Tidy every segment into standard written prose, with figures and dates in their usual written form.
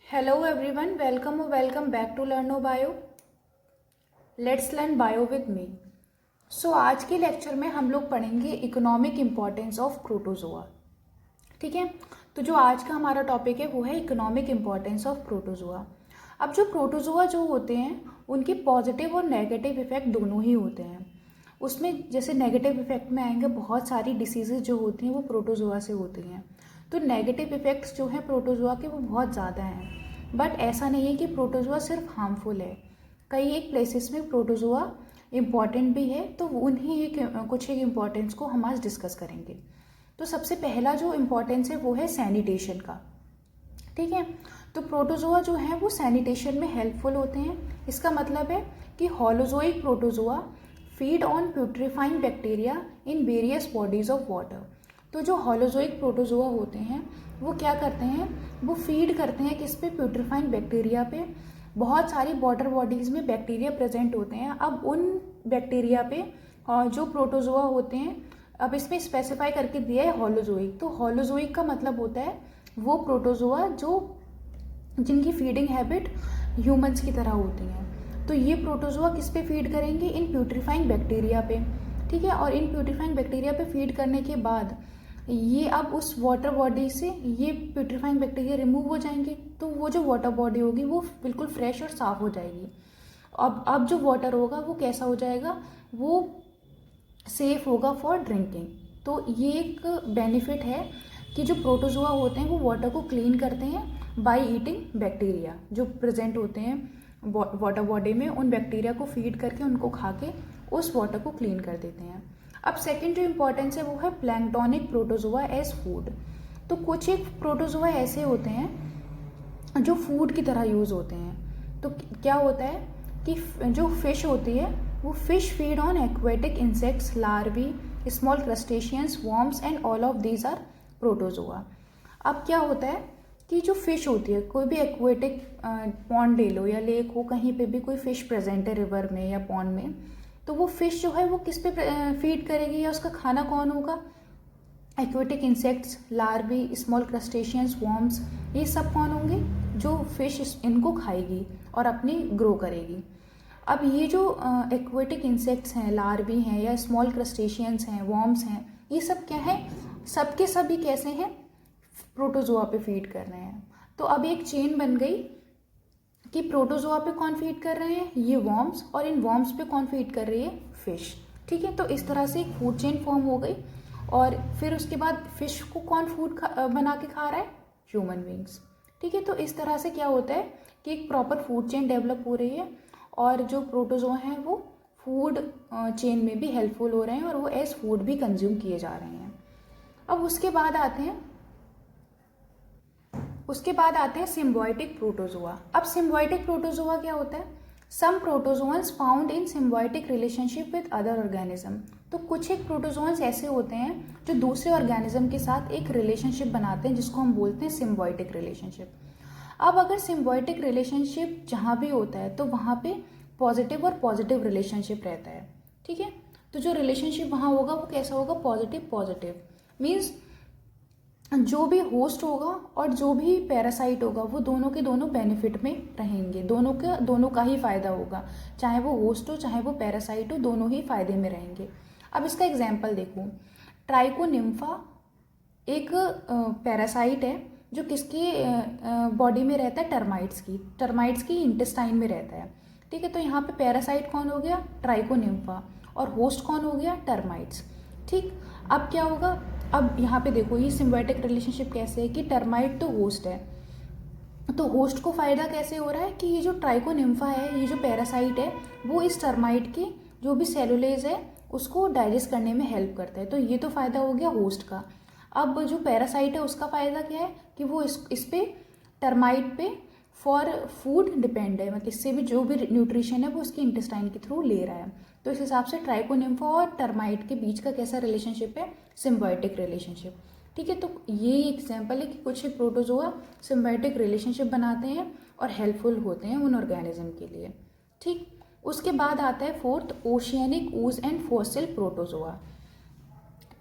Hello everyone, welcome back to Learno Bio. Let's learn bio with me. So आज के lecture में हम लोग पढ़ेंगे इकोनॉमिक इम्पॉर्टेंस ऑफ प्रोटोजोआ। ठीक है, तो जो आज का हमारा टॉपिक है वो है इकोनॉमिक इम्पॉर्टेंस ऑफ प्रोटोजोआ। अब जो प्रोटोजोआ जो होते हैं उनके पॉजिटिव और नेगेटिव इफेक्ट दोनों ही होते हैं। उसमें जैसे नेगेटिव इफेक्ट में आएंगे, बहुत सारी डिसीजेज जो होती हैं वो प्रोटोजोआ से होती हैं। तो नेगेटिव इफेक्ट्स जो हैं प्रोटोजोआ के वो बहुत ज़्यादा हैं। बट ऐसा नहीं है कि प्रोटोजोआ सिर्फ हार्मफुल है। कई एक प्लेसेस में प्रोटोजोआ इम्पॉर्टेंट भी है, तो उन्हीं कुछ एक इम्पॉर्टेंस को हम आज डिस्कस करेंगे। तो सबसे पहला जो इम्पॉर्टेंस है वो है सैनिटेशन का। ठीक है, तो प्रोटोजोआ जो है वो सैनिटेशन में हेल्पफुल होते हैं। इसका मतलब है कि holozoic protozoa feed on putrefying bacteria in various bodies of water. तो जो होलोजोइक प्रोटोजोआ होते हैं वो क्या करते हैं, वो फीड करते हैं किस पे, प्यूट्रीफाइंग बैक्टीरिया पे। बहुत सारी वाटर बॉडीज़ में बैक्टीरिया प्रेजेंट होते हैं। अब उन बैक्टीरिया पे जो प्रोटोजोआ होते हैं, अब इसमें स्पेसिफाई करके दिया है होलोजोइक। तो होलोजोइक का मतलब होता है वो प्रोटोजोआ जो जिनकी फीडिंग हैबिट ह्यूमंस की तरह होती हैं। तो ये प्रोटोजोआ किस पे फीड करेंगे, इन प्यूट्रीफाइंग बैक्टीरिया पे। ठीक है, और इन प्यूट्रीफाइंग बैक्टीरिया पे फीड करने के बाद ये अब उस वाटर बॉडी से ये प्यूट्रीफाइंग बैक्टीरिया रिमूव हो जाएंगे। तो वो जो वाटर बॉडी होगी वो बिल्कुल फ्रेश और साफ हो जाएगी। अब जो वाटर होगा वो कैसा हो जाएगा, वो सेफ होगा फॉर ड्रिंकिंग। तो ये एक बेनिफिट है कि जो प्रोटोजोआ होते हैं वो वाटर को क्लीन करते हैं बाय ईटिंग बैक्टीरिया जो प्रेजेंट होते हैं वाटर बॉडी में। उन बैक्टीरिया को फीड करके उनको खा के उस वाटर को क्लीन कर देते हैं। अब सेकंड जो इम्पोर्टेंस है वो है प्लैंक्टोनिक प्रोटोजोआ एज फूड। तो कुछ एक प्रोटोजोआ ऐसे होते हैं जो फूड की तरह यूज़ होते हैं। तो क्या होता है कि जो फिश होती है वो fish feed on aquatic insects, larvae, small crustaceans, worms and all of these are protozoa. अब क्या होता है कि जो फिश होती है, कोई भी एक्वेटिक पॉन्ड ले लो या लेक हो, कहीं पे भी कोई फिश प्रेजेंट है रिवर में या पॉन्ड में, तो वो फिश जो है वो किस पे फीड करेगी या उसका खाना कौन होगा, aquatic insects, larvae, small crustaceans, worms, ये सब कौन होंगे, जो फिश इनको खाएगी और अपनी ग्रो करेगी। अब ये जो एक्वेटिक इंसेक्ट्स हैं, लार्वी हैं या स्मॉल क्रस्टेशियंस हैं, वॉर्म्स हैं, ये सब क्या है, सबके सभी कैसे हैं, प्रोटोजोआ पे फीड कर रहे हैं। तो अब एक चेन बन गई कि प्रोटोजोआ पे कौन फीड कर रहे हैं, ये वॉर्म्स, और इन वॉर्म्स पे कौन फीड कर रही है, फिश। ठीक है, तो इस तरह से एक फूड चेन फॉर्म हो गई। और फिर उसके बाद फिश को कौन फूड बना के खा रहा है, ह्यूमन बींग्स। ठीक है, तो इस तरह से क्या होता है कि एक प्रॉपर फूड चेन डेवलप हो रही है और जो प्रोटोजोआ हैं वो फूड चेन में भी हेल्पफुल हो रहे हैं और वो एज फूड भी कंज्यूम किए जा रहे हैं। अब उसके बाद आते हैं सिम्बायोटिक प्रोटोजोआ। अब सिम्बायोटिक प्रोटोजोआ क्या होता है, some protozoans found in symbiotic relationship with other organism. तो कुछ एक प्रोटोजोअन्स ऐसे होते हैं जो दूसरे ऑर्गेनिज्म के साथ एक रिलेशनशिप बनाते हैं जिसको हम बोलते हैं सिम्बायोटिक रिलेशनशिप। अब अगर सिम्बायोटिक रिलेशनशिप जहाँ भी होता है तो वहाँ पे पॉजिटिव और पॉजिटिव रिलेशनशिप रहता है। ठीक है, तो जो रिलेशनशिप वहाँ होगा वो कैसा होगा, पॉजिटिव पॉजिटिव। मीन्स जो भी होस्ट होगा और जो भी पैरासाइट होगा वो दोनों के दोनों बेनिफिट में रहेंगे, दोनों का ही फायदा होगा, चाहे वो होस्ट हो चाहे वो पैरासाइट हो, दोनों ही फायदे में रहेंगे। अब इसका एग्जाम्पल देखो, ट्राइकोनिम्फा एक पैरासाइट है जो किसकी बॉडी में रहता है, टर्माइट्स की इंटेस्टाइन में रहता है। ठीक है, तो यहाँ पे पैरासाइट कौन हो गया, ट्राइकोनिम्फा, और होस्ट कौन हो गया, टर्माइट्स। ठीक, अब क्या होगा, अब यहाँ पे देखो ये सिम्बायोटिक रिलेशनशिप कैसे है कि टर्माइट तो होस्ट है, तो होस्ट को फायदा कैसे हो रहा है कि ये जो ट्राइकोनिम्फा है, ये जो पैरासाइट है, वो इस टर्माइट के जो भी सेलुलेज है उसको डाइजेस्ट करने में हेल्प करता है। तो ये तो फायदा हो गया होस्ट का। अब जो पैरासाइट है उसका फायदा क्या है कि वो इस पे टर्माइट पे फॉर फूड डिपेंड है, मतलब इससे भी जो भी न्यूट्रिशन है वो उसके इंटेस्टाइन के थ्रू ले रहा है। तो इस हिसाब से ट्राइकोनिम्फा और टर्माइट के बीच का कैसा रिलेशनशिप है, सिम्बायोटिक रिलेशनशिप। ठीक है, तो ये एग्जाम्पल है कि कुछ प्रोटोजोआ सिम्बायोटिक रिलेशनशिप बनाते हैं और हेल्पफुल होते हैं उन ऑर्गेनिज्म के लिए। ठीक, उसके बाद आता है fourth, oceanic ooze and fossil protozoa.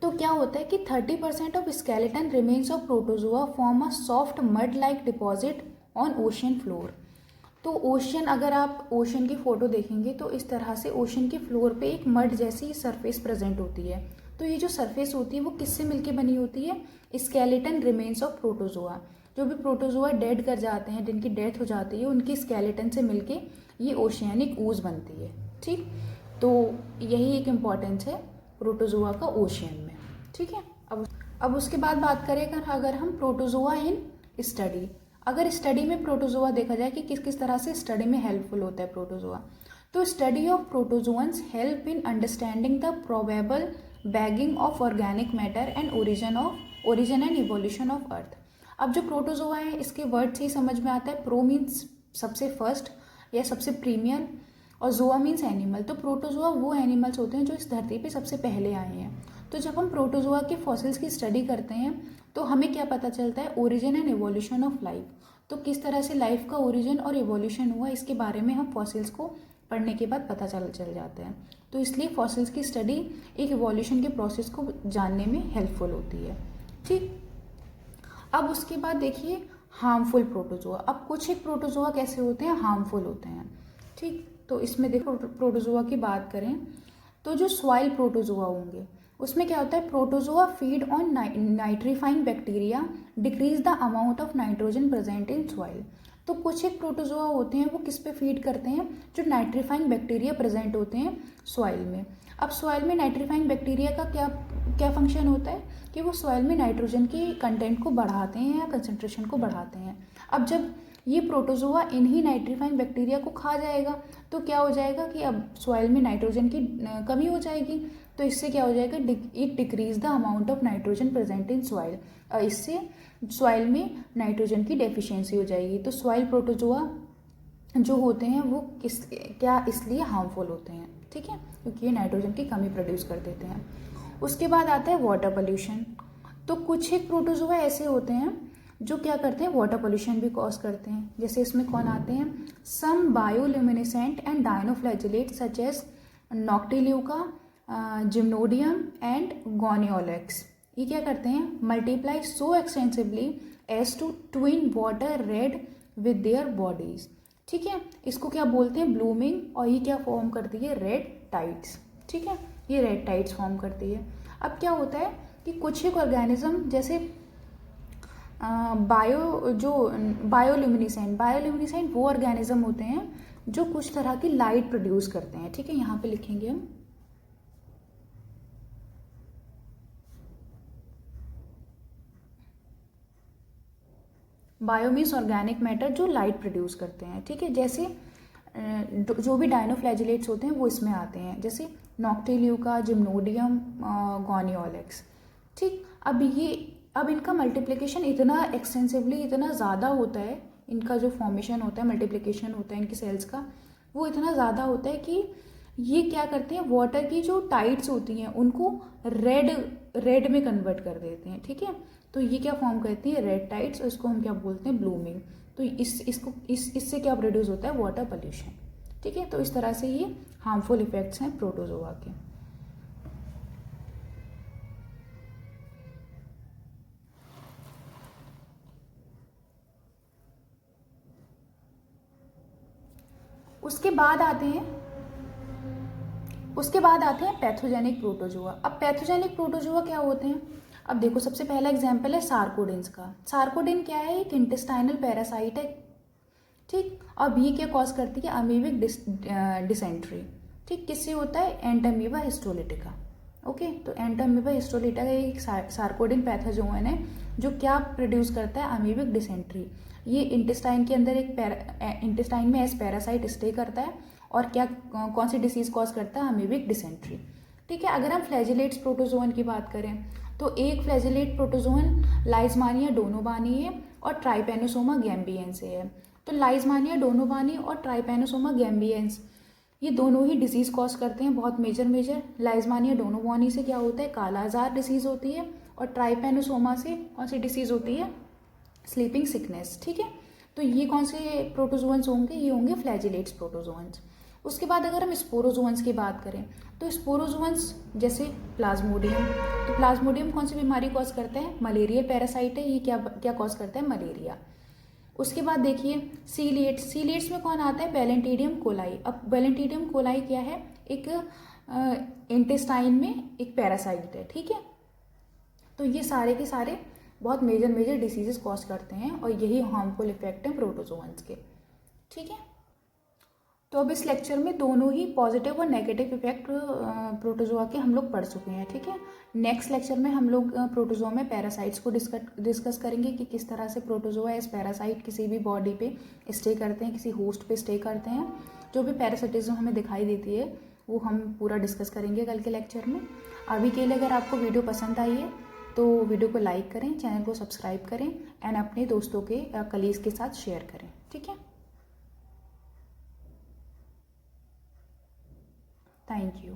तो क्या होता है कि 30% of skeleton remains of protozoa form a soft mud like deposit on ocean floor. तो ओशन, अगर आप ओशन की फ़ोटो देखेंगे तो इस तरह से ओशन के फ्लोर पे एक मड जैसी सरफेस प्रेजेंट होती है। तो ये जो सरफेस होती है वो किससे मिलके बनी होती है? Skeleton remains of protozoa. जो भी प्रोटोजोआ डेड कर जाते हैं, जिनकी डेथ हो जाती है, उनकी स्केलेटन से मिलके ये ओशियानिक ooze बनती है। ठीक, तो यही एक इम्पॉर्टेंस है प्रोटोजोआ का ओशियन में। ठीक है, अब उसके बाद बात करें अगर हम प्रोटोजोआ इन स्टडी। अगर स्टडी में प्रोटोजोआ देखा जाए कि किस किस तरह से स्टडी में हेल्पफुल होता है प्रोटोजोआ, तो study of protozoans help in understanding the probable bagging of organic matter and origin and evolution of earth. अब जो प्रोटोजोआ है, इसके वर्ड से ही समझ में आता है। प्रो मीन्स सबसे फर्स्ट या सबसे प्रीमियर, और जोआ मीन्स एनिमल। तो प्रोटोजोआ वो एनिमल्स होते हैं जो इस धरती पे सबसे पहले आए हैं। तो जब हम प्रोटोजोआ के फॉसिल्स की स्टडी करते हैं तो हमें क्या पता चलता है? Origin and evolution of life. तो किस तरह से लाइफ का ओरिजिन और इवोल्यूशन हुआ, इसके बारे में हम फॉसिल्स को पढ़ने के बाद पता चल जाते हैं। तो इसलिए फॉसिल्स की स्टडी एक इवोल्यूशन के प्रोसेस को जानने में हेल्पफुल होती है। ठीक, अब उसके बाद देखिए हार्मफुल प्रोटोजोआ। अब कुछ एक प्रोटोजोआ कैसे होते हैं? हार्मफुल होते हैं। ठीक, तो इसमें देखो प्रोटोजोआ की बात करें तो जो सॉइल प्रोटोजोआ होंगे उसमें क्या होता है? Protozoa feed on nitrifying bacteria decrease the amount of nitrogen present in soil. तो कुछ एक प्रोटोजोआ होते हैं वो किस पे फीड करते हैं? जो नाइट्रीफाइंग बैक्टीरिया प्रेजेंट होते हैं सॉइल में। अब सॉइल में नाइट्रीफाइंग बैक्टीरिया का क्या फंक्शन होता है? कि वो सॉइल में नाइट्रोजन की कंटेंट को बढ़ाते हैं या कंसंट्रेशन को बढ़ाते हैं। अब जब ये प्रोटोजोआ इन्हीं नाइट्रीफाइंग बैक्टीरिया को खा जाएगा तो क्या हो जाएगा कि अब सॉइल में नाइट्रोजन की कमी हो जाएगी। तो इससे क्या हो जाएगा? It decrease the amount of nitrogen present in soil. इससे सॉइल में नाइट्रोजन की डेफिशिएंसी हो जाएगी। तो सॉइल प्रोटोजोआ जो होते हैं वो इसलिए हार्मफुल होते हैं। ठीक है, क्योंकि ये नाइट्रोजन की कमी प्रोड्यूस कर देते हैं। उसके बाद आता है वाटर पोल्यूशन। तो कुछ एक प्रोटोजोआ ऐसे होते हैं जो क्या करते हैं? वाटर पोल्यूशन भी कॉज करते हैं। जैसे इसमें कौन आते हैं? Some bioluminescent and dinoflagellate such as noctiluca, gymnodinium and gonyaulax. ये क्या करते हैं? Multiply so extensively as to turn water red with their bodies. ठीक है, इसको क्या बोलते हैं? ब्लूमिंग। और ये क्या फॉर्म करती है? Red tides. ठीक है, ये रेड टाइड्स फॉर्म करती है। अब क्या होता है कि कुछ एक ऑर्गेनिज्म जैसे बायोल्यूमिनेसेंट वो ऑर्गेनिज्म होते हैं जो कुछ तरह की लाइट प्रोड्यूस करते हैं। ठीक है, यहाँ पे लिखेंगे हम बायो मीन्स ऑर्गेनिक मैटर जो लाइट प्रोड्यूस करते हैं। ठीक है, जैसे जो भी डायनोफ्लैजिलेट्स होते हैं वो इसमें आते हैं, जैसे नॉक्टिल्यूका, जिम्नोडियम, गोनियोलेक्स। ठीक, अब इनका मल्टीप्लिकेशन इतना एक्सटेंसिवली, इतना ज़्यादा होता है, इनका जो फॉर्मेशन होता है, मल्टीप्लिकेशन होता है इनकी सेल्स का, वो इतना ज़्यादा होता है कि ये क्या करते हैं? वाटर की जो टाइड्स होती हैं उनको रेड में कन्वर्ट कर देते हैं। ठीक है, तो ये क्या फॉर्म करती है? रेड टाइड्स, और इसको हम क्या बोलते हैं? ब्लूमिंग। तो इससे क्या प्रोड्यूस होता है? Water pollution. ठीक है, तो इस तरह से ये हार्मफुल इफेक्ट्स हैं प्रोटोजोआ के। उसके बाद आते हैं पैथोजेनिक प्रोटोजोआ। अब पैथोजेनिक प्रोटोजोआ क्या होते हैं? अब देखो, सबसे पहला एग्जाम्पल है सार्कोडिन्स का। सार्कोडिन क्या है? एक इंटेस्टाइनल पैरासाइट है। ठीक, अब ये क्या कॉज करती है? Amoebic dysentery. ठीक, किससे होता है? Entamoeba histolytica. ओके, तो एंटामीबा हिस्टोलिटिका एक सार्कोडिन पैथोजोन है जो क्या प्रोड्यूस करता है? Amoebic dysentery. ये इंटेस्टाइन के अंदर इंटेस्टाइन में एज पैरासाइट स्टे करता है और क्या कौन सी डिसीज कॉज करता है? Amoebic dysentery. ठीक है, अगर हम फ्लैजिलेट्स प्रोटोजोन की बात करें तो एक फ्लैजिलेट प्रोटोजोन लाइजमानिया डोनोबानी है और ट्राइपेनोसोमा गैम्बियंस है। तो लाइजमानिया डोनोबानी और ट्राइपेनोसोमा गैम्बियंस ये दोनों ही डिसीज़ कॉज करते हैं, बहुत मेजर। लाइजमानिया डोनोबानी से क्या होता है? काला आजार डिसीज़ होती है, और ट्राइपेनोसोमा से कौन सी डिसीज़ होती है? Sleeping sickness. ठीक है, तो ये कौन से प्रोटोजोन्स होंगे? ये होंगे फ्लैजिलेट्स प्रोटोजोन्स। उसके बाद अगर हम स्पोरोजोन्स की बात करें तो स्पोरोजोन्स जैसे प्लाज्मोडियम। तो प्लाज्मोडियम कौन सी बीमारी कॉज करता है? मलेरिया पैरासाइट है, ये क्या कॉज करता है? मलेरिया। उसके बाद देखिए सीलिएट्स। सीलिएट्स में कौन आता है? बैलेंटीडियम कोलाई। अब बैलेंटीडियम कोलाई क्या है? एक इंटेस्टाइन में एक पैरासाइट है, ठीक है। तो ये सारे के सारे बहुत मेजर डिसीजेस कॉज करते हैं और यही हार्मफुल इफेक्ट हैं प्रोटोजोअन्स के, ठीक है। तो अब इस लेक्चर में दोनों ही पॉजिटिव और नेगेटिव इफेक्ट प्रोटोजोआ के हम लोग पढ़ चुके हैं, ठीक है। नेक्स्ट लेक्चर में हम लोग प्रोटोजोआ में पैरासाइट्स को डिस्कस करेंगे कि किस तरह से प्रोटोजोआ एज पैरासाइट किसी भी बॉडी पे स्टे करते हैं, किसी होस्ट पे स्टे करते हैं। जो भी पैरासिटिज्म हमें दिखाई देती है वो हम पूरा डिस्कस करेंगे कल के लेक्चर में। अभी के लिए अगर आपको वीडियो पसंद आई है तो वीडियो को लाइक करें, चैनल को सब्सक्राइब करें एंड अपने दोस्तों के कलीग्स के साथ शेयर करें, ठीक है। Thank you.